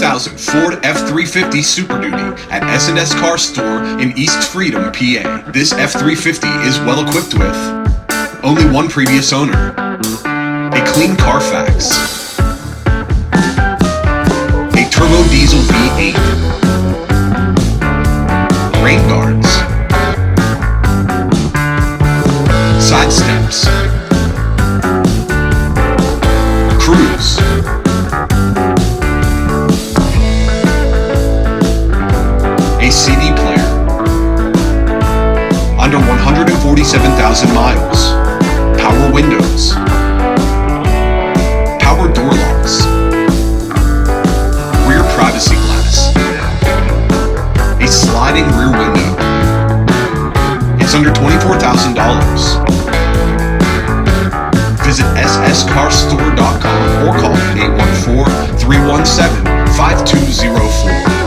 2000 Ford F-350 Super Duty at S&S Car Store in East Freedom, PA. This F-350 is well equipped with only one previous owner, a clean CARFAX, a turbo diesel V8, rain guards, side steps, cruise, a CD player, under 147,000 miles, power windows, power door locks, rear privacy glass, a sliding rear window. It's under $24,000. Visit sscarstore.com or call 814-317-5204.